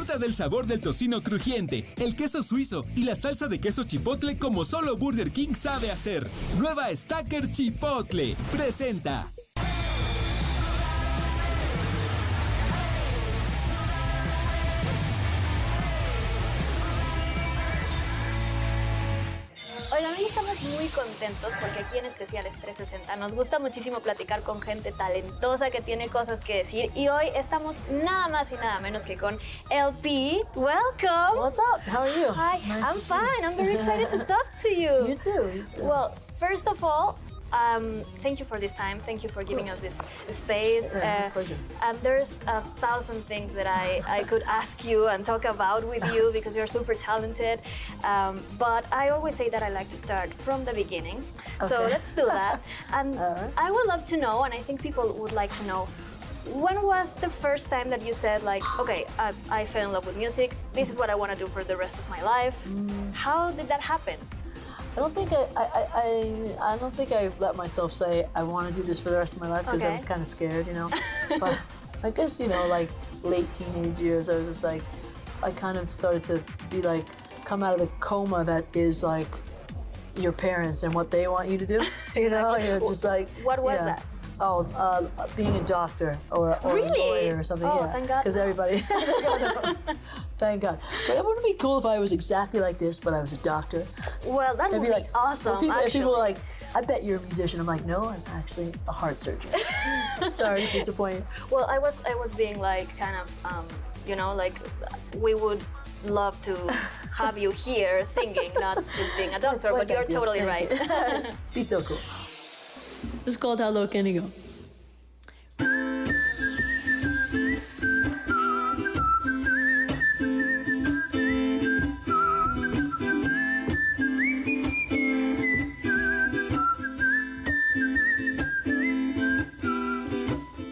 Disfruta del sabor del tocino crujiente, el queso suizo y la salsa de queso chipotle como solo Burger King sabe hacer. Nueva Stacker Chipotle. Presenta. Oigan, hoy estamos muy contentos porque aquí en Especiales 360 nos gusta muchísimo platicar con gente talentosa que tiene cosas que decir y hoy estamos nada más y nada menos que con LP. Welcome. What's up? How are you? Hi, Nice I'm to see you. fine. I'm very excited to talk to you. You too. You too. Well, first of all, thank you for this time. Thank you for giving us this space. Yeah, pleasure. And there's 1,000 things that I could ask you and talk about with you because you're super talented. But I always say that I like to start from the beginning. So Okay. let's do that. And Alright. I would love to know, and I think people would like to know, when was the first time that you said, like, okay, I fell in love with music. This is what I want to do for the rest of my life. How did that happen? I don't think I don't think I let myself say I want to do this for the rest of my life because I Okay. was kind of scared, you know. But I guess like late teenage years, I was just like, I kind of started to be like, come out of the coma that is like your parents and what they want you to do. You know, you're just like. What was that? Oh, being a doctor or Really? a lawyer or something. Oh, yeah, thank God. because everybody. Thank God. But it wouldn't be cool if I was exactly like this, but I was a doctor. Well, that would It'd be be like awesome, If actually. people are like, I bet you're a musician. I'm like, no, I'm actually a heart surgeon. Sorry to disappoint you. Well, I was being like kind of, like we would love to have you here singing, not just being a doctor, Well, but you're thank you. totally Thank right. you. Be so cool. It's called How Low Can You Go?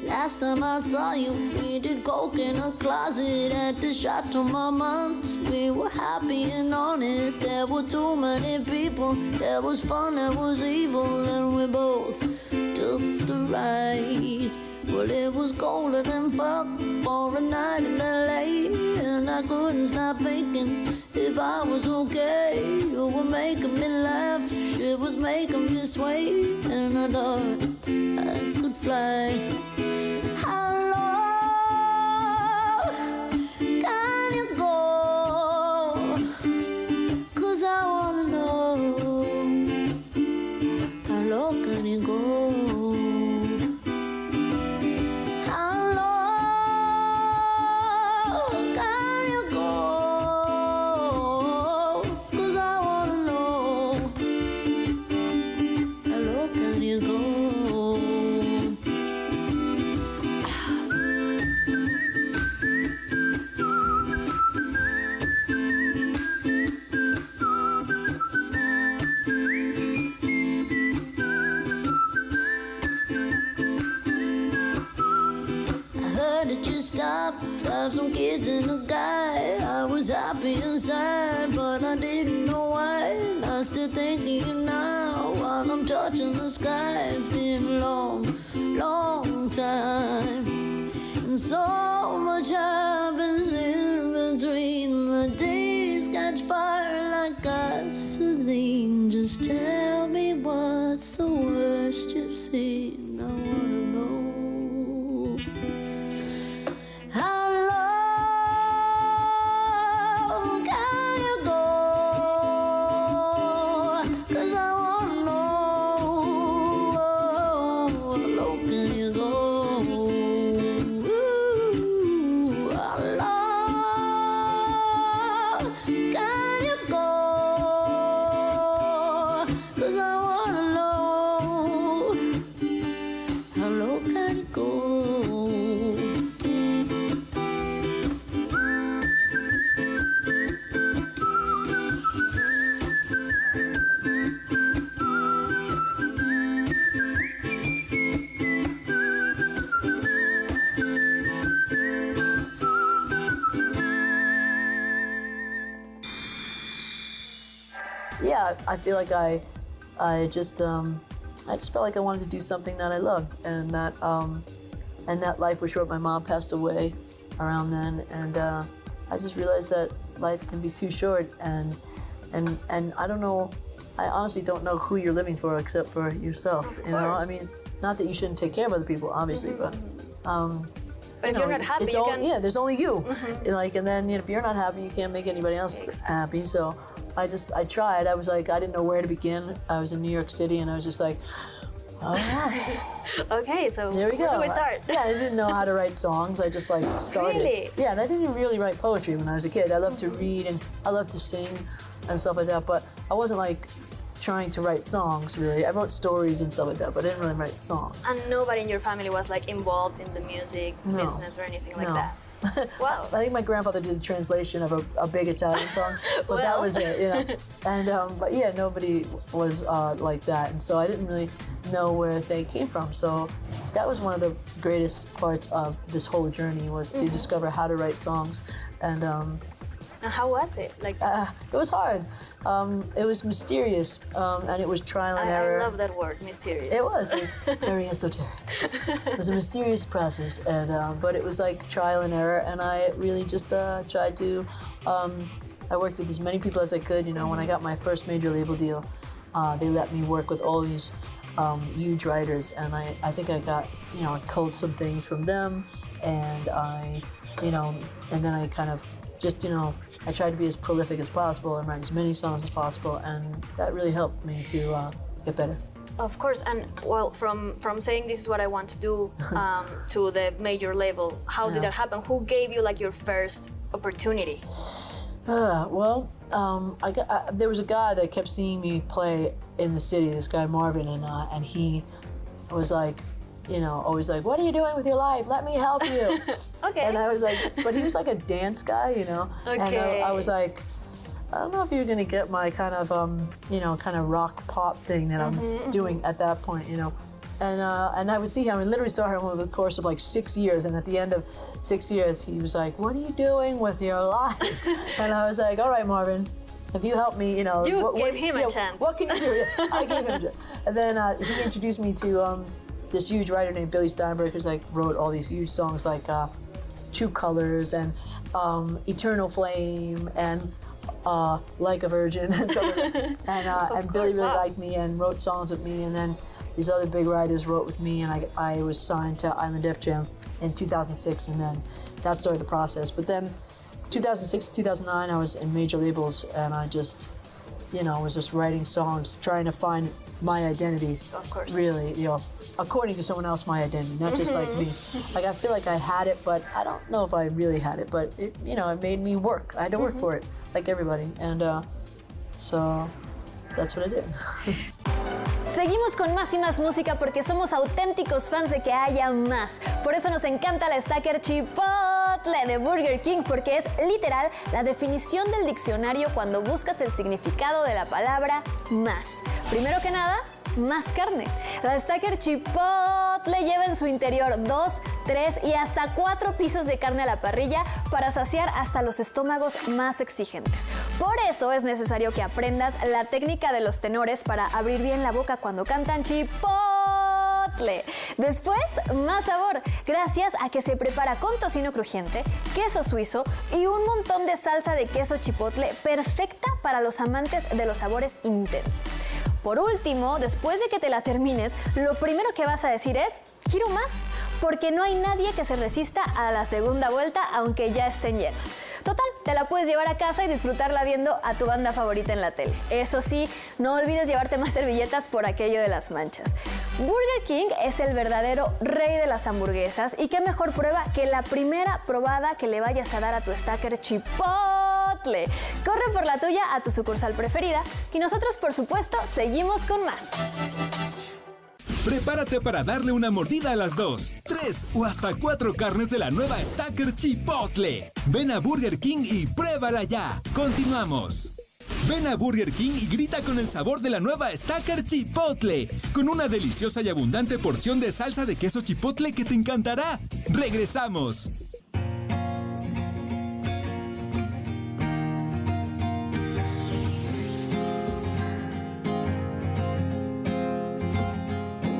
Last time I saw you, we did coke in a closet at the Chateau Marmont. We were happy and on it. There were too many people. There was fun, there was evil, and we both took the ride. Well, it was colder than fuck for a night in LA, and I couldn't stop thinking if I was okay. You were making me laugh, shit was making me sway, and I thought I could fly. How low can you go? 'Cause I wanna know. How low can you go? How low can you go? 'Cause I wanna know. How low can you go? That you stopped to have some kids and a guy. I was happy and sad, but I didn't know why. I still thinking you now while I'm touching the sky. It's been a long, long time, and so much happens in between. The days catch fire like gasoline. Just tell me what's the worst you've seen. I wanna know. How low can you go? 'Cause I wanna know. How low can you go? Ooh, how low can you go? 'Cause I wanna know. How low can you go? Yeah, I feel like I just felt like I wanted to do something that I loved, and that life was short. My mom passed away around then, and I just realized that life can be too short, and I don't know. I honestly don't know who you're living for except for yourself. You know, I mean, not that you shouldn't take care of other people, obviously, but. But if you're not happy, you can... Yeah, there's only you. Like, and then if you're not happy, you can't make anybody else happy. So I tried. I was like, I didn't know where to begin. I was in New York City, and I was just like, all right. Okay, so there we go. Where do we start? Yeah, I didn't know how to write songs. I just like started. Really? Yeah, and I didn't really write poetry when I was a kid. I loved to read and I loved to sing and stuff like that, but I wasn't like trying to write songs, really. I wrote stories and stuff like that, but I didn't really write songs. And nobody in your family was like involved in the music business or anything like that? Wow. I think my grandfather did a translation of a big Italian song, but that was it, you know. And but yeah, nobody was like that, and so I didn't really know where they came from. So that was one of the greatest parts of this whole journey, was to discover how to write songs. And how was it? Like, it was hard. It was mysterious, and it was trial and error. I love that word, mysterious. It was very esoteric. It was a mysterious process, and but it was like trial and error, and I really just tried to. I worked with as many people as I could. You know, when I got my first major label deal, they let me work with all these huge writers, and I think I got, you know, I culled some things from them, and and then I kind of just, you know, I tried to be as prolific as possible and write as many songs as possible, and that really helped me to get better. Of course, and well, from saying this is what I want to do to the major label, how did that happen? Who gave you like your first opportunity? There was a guy that kept seeing me play in the city, this guy Marvin, and he was like, you know, always like, what are you doing with your life? Let me help you. Okay. And I was like, but he was like a dance guy, you know. Okay. And I was like, I don't know if you're gonna get my kind of, kind of rock pop thing that I'm doing at that point, you know. And I would see him, I literally saw him over the course of like 6 years, and at the end of 6 years, he was like, what are you doing with your life? And I was like, all right, Marvin, if you help me, you know. You gave him a chance. What can you do? I gave him a chance. And then he introduced me to this huge writer named Billy Steinberg, who's like wrote all these huge songs like True Colors and Eternal Flame and Like a Virgin and stuff like that. And Billy really liked me and wrote songs with me, and then these other big writers wrote with me, and I was signed to Island Def Jam in 2006, and then that started the process. But then 2006 to 2009 I was in major labels, and I just, you know, was just writing songs, trying to find my identity. Of course. Really, you know, according to someone else, my identity, not just like me. Like, I feel like I had it, but I don't know if I really had it, but it, you know, it made me work. I had to work for it, like everybody. And so that's what I did. Seguimos con más y más música porque somos auténticos fans de que haya más. Por eso nos encanta la Stacker Chipotle de Burger King, porque es literal la definición del diccionario cuando buscas el significado de la palabra más. Primero que nada, más carne. La Stacker Chipotle lleva en su interior 2, 3 y hasta 4 pisos de carne a la parrilla para saciar hasta los estómagos más exigentes. Por eso es necesario que aprendas la técnica de los tenores para abrir bien la boca cuando cantan Chipotle. Después, más sabor, gracias a que se prepara con tocino crujiente, queso suizo y un montón de salsa de queso chipotle perfecta para los amantes de los sabores intensos. Por último, después de que te la termines, lo primero que vas a decir es, quiero más, porque no hay nadie que se resista a la segunda vuelta aunque ya estén llenos. Total, te la puedes llevar a casa y disfrutarla viendo a tu banda favorita en la tele. Eso sí, no olvides llevarte más servilletas por aquello de las manchas. Burger King es el verdadero rey de las hamburguesas, y qué mejor prueba que la primera probada que le vayas a dar a tu Stacker Chipotle. Corre por la tuya a tu sucursal preferida y nosotros, por supuesto, seguimos con más. Prepárate para darle una mordida a las 2, 3 o hasta 4 carnes de la nueva Stacker Chipotle. Ven a Burger King y pruébala ya. Continuamos. Ven a Burger King y grita con el sabor de la nueva Stacker Chipotle, con una deliciosa y abundante porción de salsa de queso chipotle que te encantará. ¡Regresamos!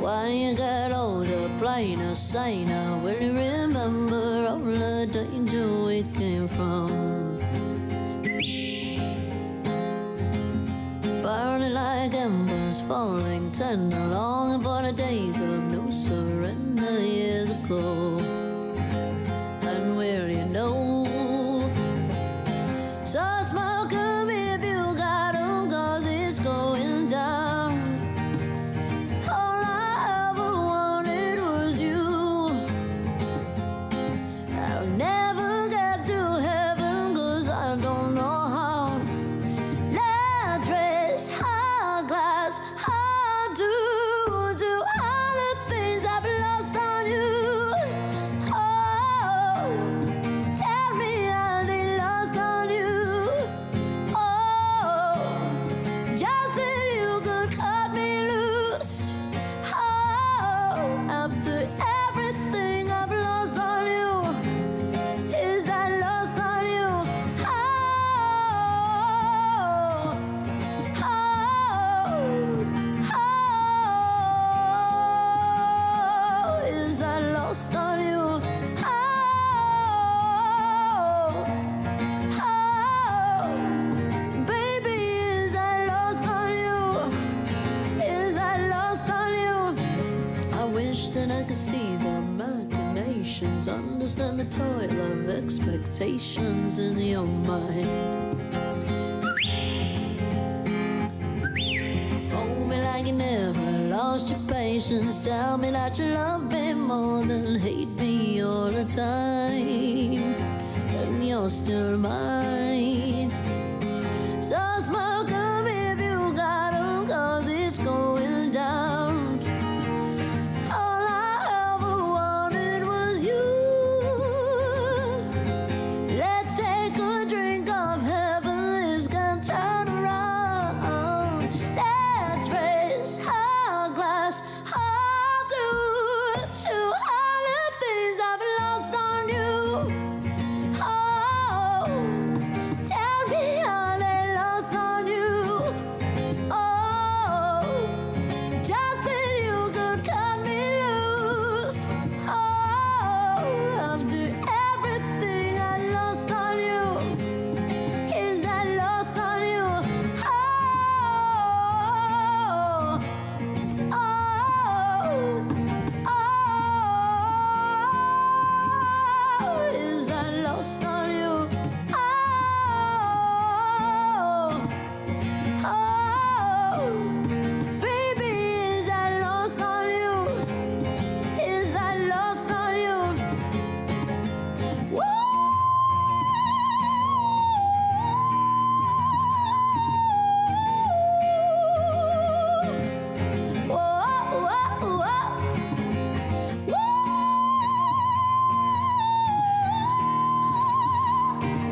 When you get older, plain as sailor. Will you remember all the danger we came from? Burning like embers, falling tender, longing for the days of no surrender years ago. And will you know? So smoke 'em if you got 'em, 'cause it's going down. All I ever wanted was you. I'll never get to heaven, 'cause I don't know how. Let's raise our glass, I do to all the things I've lost on you. Oh, tell me how they lost on you. Oh, just that you could cut me loose. Oh, after everything I've lost on you, is I lost on you. Oh, is I lost on you? Baby, is I lost on you? Is I lost on you? I wish that I could see the machinations, understand the toil of expectations in your mind. Hold me like you never lost your patience. Tell me that you love me more than hate me all the time. And you're still mine. So smoke 'em if you got 'em, 'cause it's going down. All I ever wanted was you. Let's take a drink of heaven, this can turn around. Let's raise our glass, I'll do to all the things I've lost on you. Oh, tell me how they lost on you. Oh, just that you could cut me loose. Oh, after everything I lost on you, is I lost on you? Oh, is I lost on you? Baby, is I lost on you? Is I lost on you? Woo!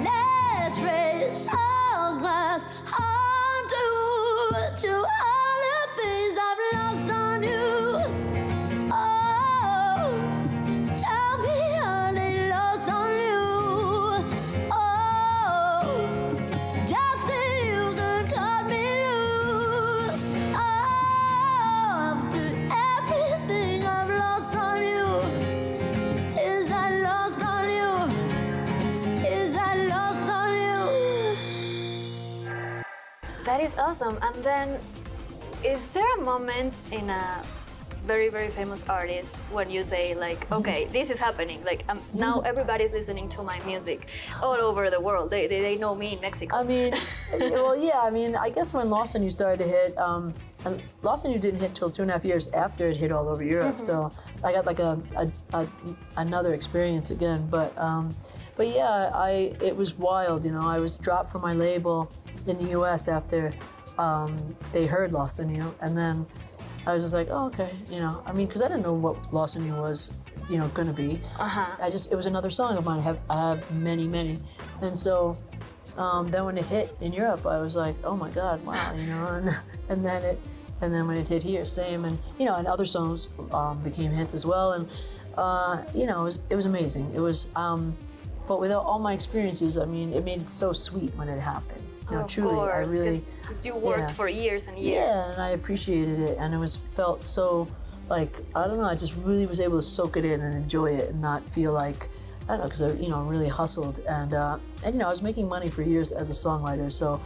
Let's raise our glass, undo to all the things I've lost on you. Oh, tell me how they lost on you. Oh, just that you could cut me loose. Oh, after everything I've lost on you, is I lost on you? Is I lost on you? That is awesome. And then, is there a moment in a very, very famous artist when you say like, okay, this is happening, like now everybody's listening to my music all over the world. They know me in Mexico. I mean, well, yeah, I mean, I guess when Lost on You started to hit, and Lost on You didn't hit till 2.5 years after it hit all over Europe, so I got like another experience again. But yeah, it was wild, you know. I was dropped from my label in the U.S. after they heard Lost on You, and then I was just like, oh, okay, you know. I mean, because I didn't know what Lost on You was, you know, gonna be. It was another song of mine. I have many, and so then when it hit in Europe, I was like, oh my God, wow, you know. And then when it hit here, same, and you know, and other songs became hits as well, and you know, it was amazing. It was, but with all my experiences, I mean, it made it so sweet when it happened. You know, truly, I really, because you worked for years and years. Yeah, and I appreciated it, and it was felt so like, I don't know, I just really was able to soak it in and enjoy it and not feel like, I don't know, because I, really hustled. And I was making money for years as a songwriter, so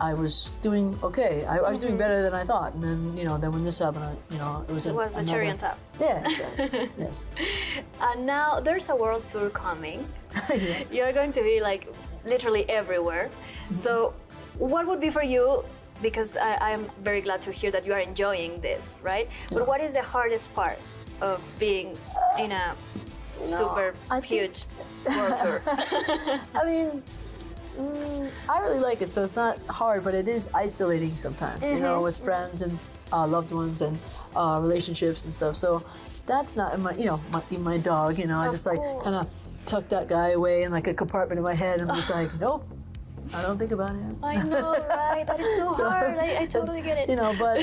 I was doing okay. I was doing better than I thought. And then, then when this happened, it was a cherry on top. Yeah, exactly. Yes. Now there's a world tour coming. Yeah. You're going to be like literally everywhere. So what would be for you, because I'm very glad to hear that you are enjoying this, right? Yeah. But what is the hardest part of being in a super huge world tour? I mean, I really like it, so it's not hard, but it is isolating sometimes, with friends and loved ones and relationships and stuff. So that's not in my dog, I just like kind of tuck that guy away in like a compartment in my head and I'm just like, nope, I don't think about him. I know, right? That is so hard. I totally get it. But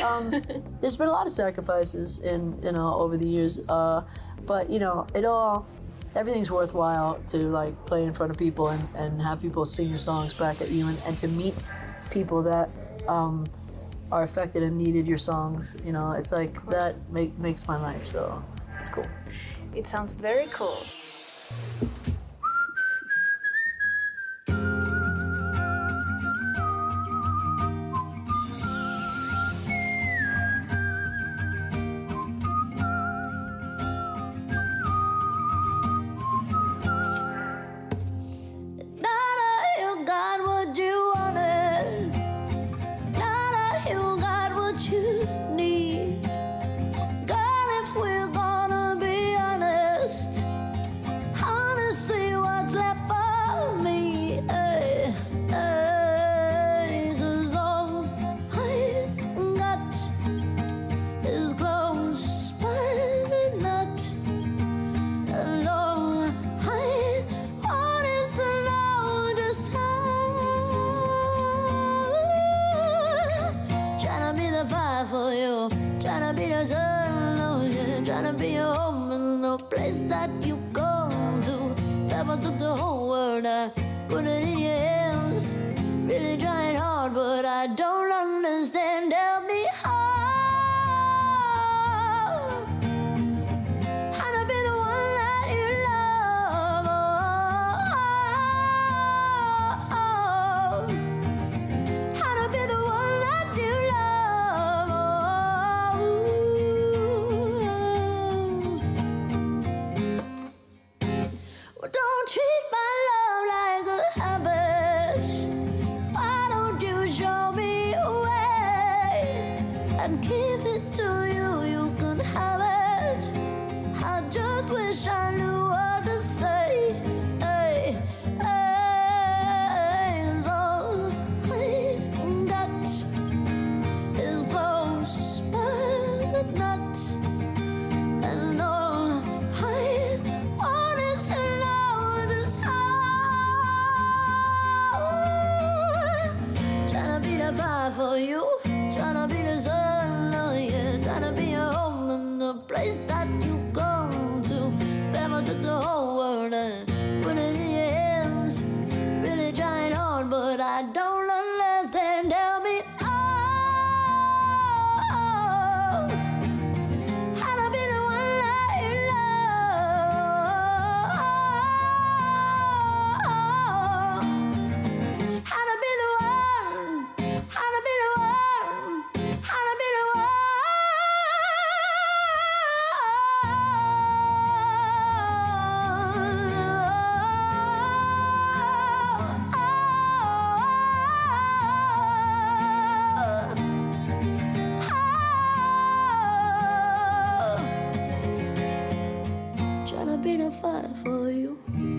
there's been a lot of sacrifices over the years, but everything's worthwhile to like play in front of people and have people sing your songs back at you and to meet people that are affected and needed your songs. It's like that makes my life, so it's cool. It sounds very cool. Tryna be a home in the place that you go to. If I took the whole world, I put it in your hands. Really trying hard, but I don't understand. Help me how to be the one that you love. How to be the one that you love. Don't treat my love like a habit. Why don't you show me a way and give it to you? You can have it. I just wish I knew what to say. Hey, hey, all I got is close, but not. And all I want is to know just how. Tryna be the fire for you, tryna be the sun, oh yeah. Tryna be a home in the place that you go to. Never took the whole world and put it in your hands. Really trying hard, but I don't understand. Tell me how to be the one that you love. How to be the one. How to be the one. How to be the one. Tryna be the fire for you,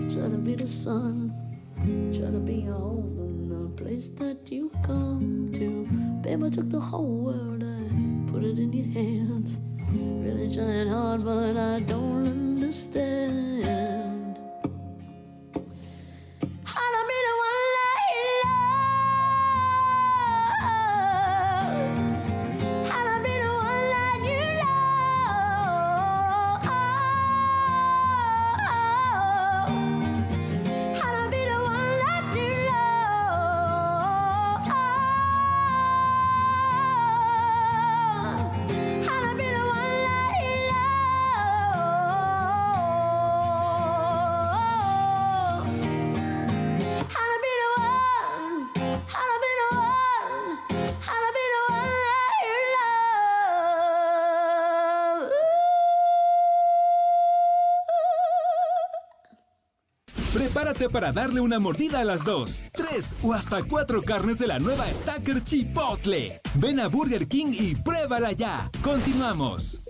tryna be the sun, tryna be your home in the place that you come to. Babe, I took the whole world, I put it in your hands. Really trying hard, but I don't understand. How to be the one that you love. How to be the one that you love. How to be the one that you love. How to be the one that Prepárate para darle una mordida a las 2, 3 o hasta 4 carnes de la nueva Stacker Chipotle. Ven a Burger King y pruébala ya. Continuamos.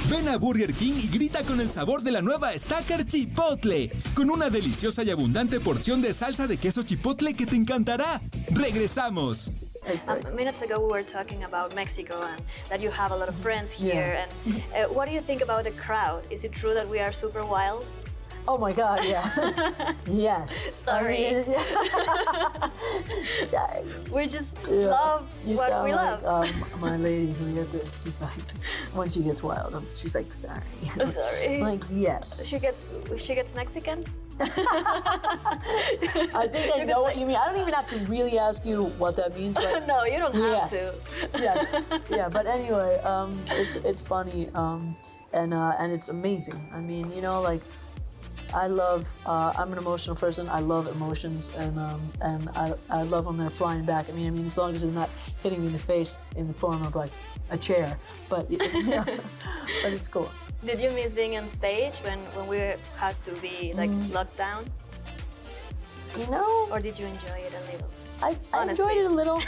Ven a Burger King y grita con el sabor de la nueva Stacker Chipotle, con una deliciosa y abundante porción de salsa de queso chipotle que te encantará. ¡Regresamos! Minutes ago, we were talking about Mexico and that you have a lot of friends here. And what do you think about the crowd? Is it true that we are super wild? Oh my God, yeah. Yes. Sorry. I mean, sorry. We just love You what sound we like, love. my lady who did this. She's like, when she gets wild, she's like, sorry. Sorry. Like, yes. She gets Mexican? I think I know what you mean. I don't even have to really ask you what that means. But No, you don't have to. Yeah. But anyway, it's funny, and it's amazing. I mean, you know, like, I love. I'm an emotional person. I love emotions, and I love when they're flying back at me. I mean, as long as it's not hitting me in the face in the form of like a chair, but but it's cool. Did you miss being on stage when we had to be like locked down? You know, Or did you enjoy it a little? I enjoyed it a little,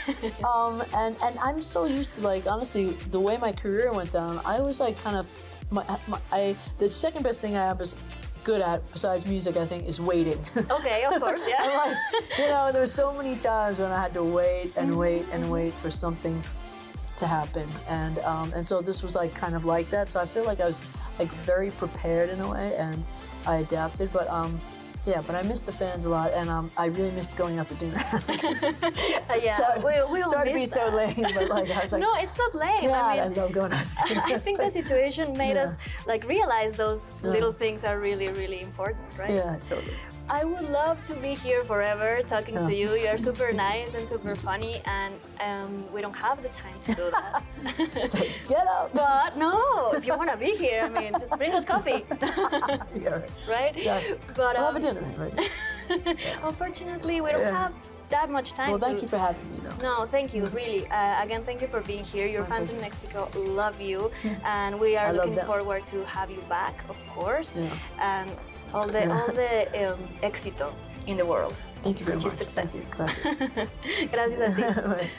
and I'm so used to, like, honestly, the way my career went down. I was like kind of the second best thing I was good at besides music, I think, is waiting. Okay, of course, yeah. Like, you know, there were so many times when I had to wait and wait and wait for something to happen, and so this was like kind of like that. So I feel like I was like very prepared in a way, and I adapted. But but I missed the fans a lot, and I really missed going out to dinner. Yeah, sorry to be so lame, but like I was like, no, it's not lame. God, I I mean, love going out to dinner. I think the situation made us like realize those little things are really, really important, right? Yeah, totally. I would love to be here forever talking to you. You're super nice and super funny, and we don't have the time to do that. So get out. But no, if you want to be here, I mean, just bring us coffee. Yeah, Right? Yeah. But We'll have a dinner, right? unfortunately, we don't have that much time. Well, thank you for having me, though. No, thank you, really. Again, thank you for being here. Your fans in Mexico love you, and we I are love looking them. forward to have you back, of course, Yeah. and all the éxito in the world. Thank you very Muchas much. success. Thank you. Gracias. Gracias a ti. Right.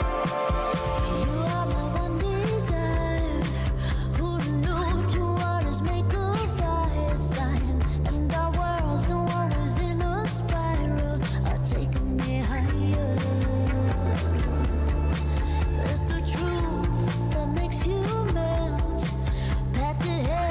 You are my one desire. Who knew two waters make a fire sign? And our worlds, the one was in a spiral, are taking me higher. It's the truth that makes you melt. Path to hell.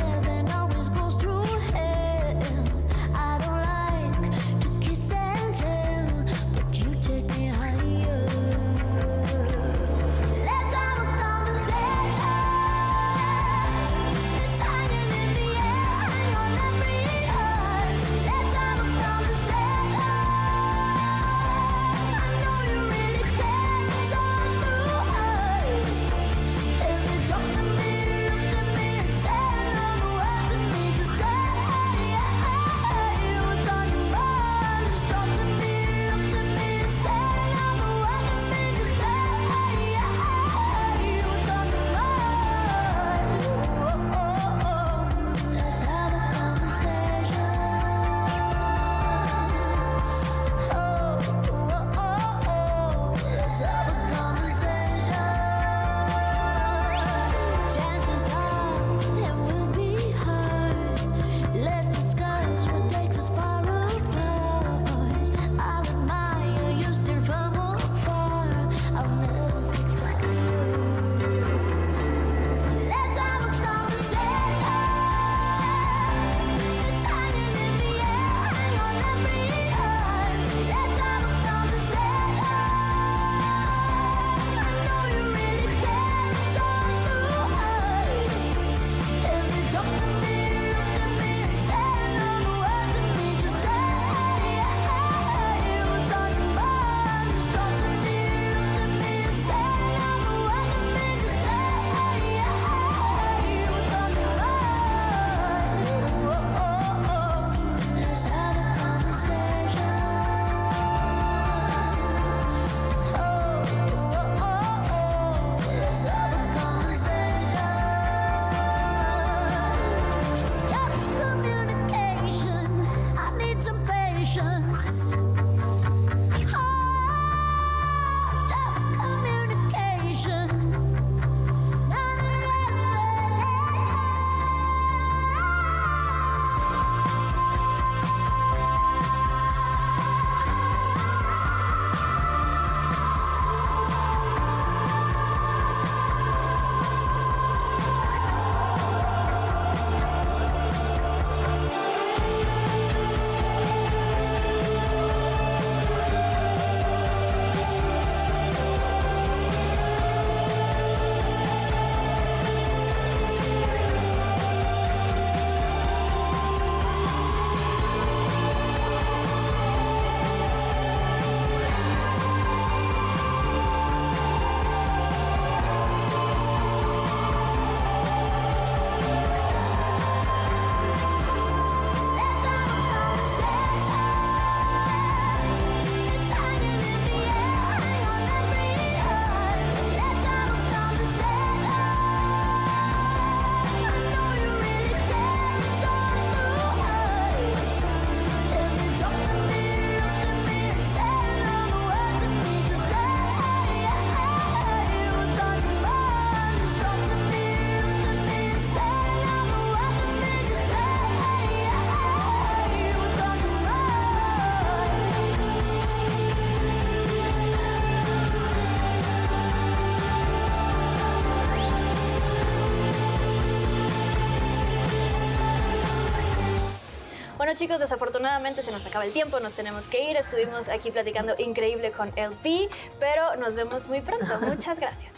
Bueno, chicos, desafortunadamente se nos acaba el tiempo, nos tenemos que ir. Estuvimos aquí platicando increíble con LP, pero nos vemos muy pronto. Muchas gracias.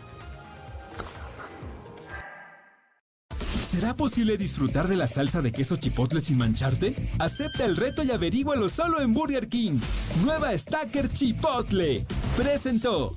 ¿Será posible disfrutar de la salsa de queso chipotle sin mancharte? Acepta el reto y averígualo solo en Burger King. Nueva Stacker Chipotle. Presentó.